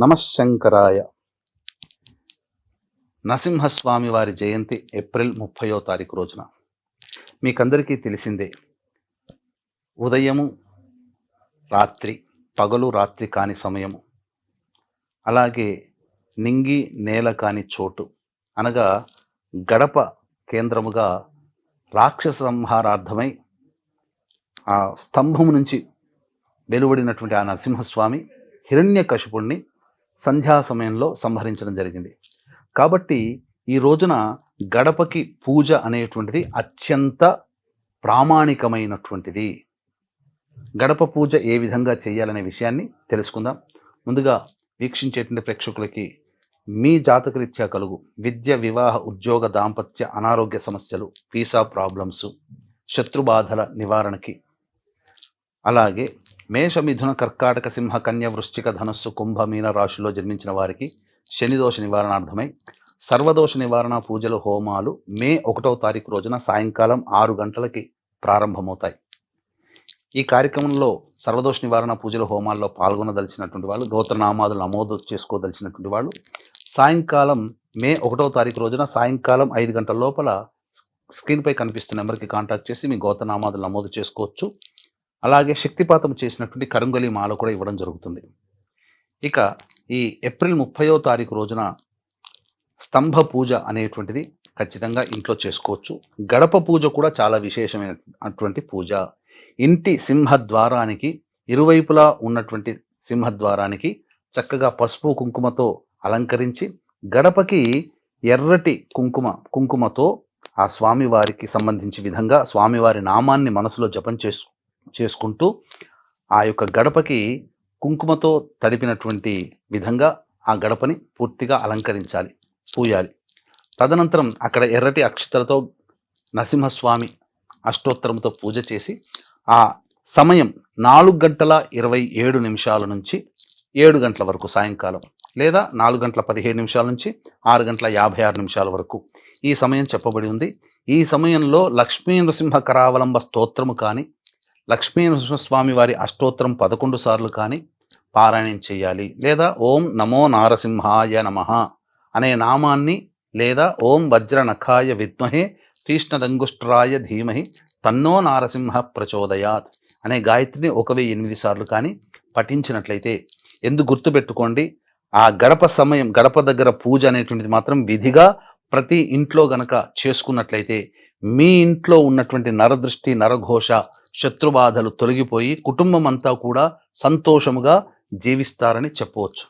నమశంకరాయ. నరసింహస్వామి వారి జయంతి ఏప్రిల్ 30వ తారీఖు రోజున. మీకందరికీ తెలిసిందే, ఉదయము రాత్రి, పగలు రాత్రి కాని సమయము, అలాగే నింగి నేల కాని చోటు అనగా గడప కేంద్రముగా రాక్షస సంహారార్థమై ఆ స్తంభము నుంచి వెలువడినటువంటి ఆ నరసింహస్వామి హిరణ్యకశిపుణ్ణి సంధ్యా సమయంలో సంహరించడం జరిగింది. కాబట్టి ఈ రోజున గడపకి పూజ అనేటువంటిది అత్యంత ప్రామాణికమైనటువంటిది. గడప పూజ ఏ విధంగా చేయాలనే విషయాన్ని తెలుసుకుందాం. ముందుగా వీక్షించేటువంటి ప్రేక్షకులకి మీ జాతకరీత్యా కలుగు విద్య, వివాహ, ఉద్యోగ, దాంపత్య, అనారోగ్య సమస్యలు, వీసా ప్రాబ్లమ్స్, శత్రుబాధల నివారణకి, అలాగే మేష, మిథున, కర్కాటక, సింహ, కన్య, వృశ్చిక, ధనస్సు, కుంభ, మీన రాశిలో జన్మించిన వారికి శనిదోష నివారణార్థమై సర్వదోష నివారణ పూజలు, హోమాలు మే 1వ తారీఖు రోజున సాయంకాలం 6 గంటలకి ప్రారంభమవుతాయి. ఈ కార్యక్రమంలో సర్వదోష నివారణ పూజలు, హోమాల్లో పాల్గొనదలిచినటువంటి వాళ్ళు, గోత్రనామాలు నమోదు చేసుకోదలిచినటువంటి వాళ్ళు సాయంకాలం మే 1వ తారీఖు రోజున సాయంకాలం 5 గంటల లోపల స్క్రీన్పై కనిపిస్తున్న నెంబర్కి కాంటాక్ట్ చేసి మీ గోత్రనామాలు నమోదు చేసుకోవచ్చు. అలాగే శక్తిపాతం చేసినటువంటి కరుంగలి మాల కూడా ఇవ్వడం జరుగుతుంది. ఇక ఈ ఏప్రిల్ 30వ తారీఖు రోజున స్తంభ పూజ అనేటువంటిది ఖచ్చితంగా ఇంట్లో చేసుకోవచ్చు. గడప పూజ కూడా చాలా విశేషమైనటువంటి పూజ. ఇంటి సింహద్వారానికి ఇరువైపులా ఉన్నటువంటి సింహద్వారానికి చక్కగా పసుపు కుంకుమతో అలంకరించి గడపకి ఎర్రటి కుంకుమతో ఆ స్వామివారికి సంబంధించి విధంగా స్వామివారి నామాన్ని మనసులో జపం చేసుకుంటూ ఆ యొక్క గడపకి కుంకుమతో తడిపినటువంటి విధంగా ఆ గడపని పూర్తిగా అలంకరించాలి, పూయాలి. తదనంతరం అక్కడ ఎర్రటి అక్షతలతో నరసింహస్వామి అష్టోత్తరంతో పూజ చేసి ఆ సమయం 4:27 నుంచి 7 గంటల వరకు సాయంకాలం, లేదా 4:17 నుంచి 6:56 వరకు ఈ సమయం చెప్పబడి ఉంది. ఈ సమయంలో లక్ష్మీ నృసింహ కరావలంబ స్తోత్రము కానీ, లక్ష్మీ నరసింహస్వామి వారి అష్టోత్తరం 11 సార్లు కానీ పారాయణం చేయాలి. లేదా ఓం నమో నారసింహాయ నమః అనే నామాన్ని, లేదా ఓం వజ్రనఖాయ విద్మహే తీష్ణదంగుష్ట్రాయ ధీమహి తన్నో నారసింహ ప్రచోదయాత్ అనే గాయత్రిని 1008 సార్లు కానీ పఠించినట్లయితే, ఎందుకు గుర్తుపెట్టుకోండి, ఆ గడప దగ్గర పూజ అనేటువంటిది మాత్రం విధిగా ప్రతి ఇంట్లో గనక చేసుకున్నట్లయితే మీ ఇంట్లో ఉన్నటువంటి నరదృష్టి, నరఘోష, శత్రుబాధలు తొలగిపోయి కుటుంబం అంతా కూడా సంతోషముగా జీవిస్తారని చెప్పవచ్చు.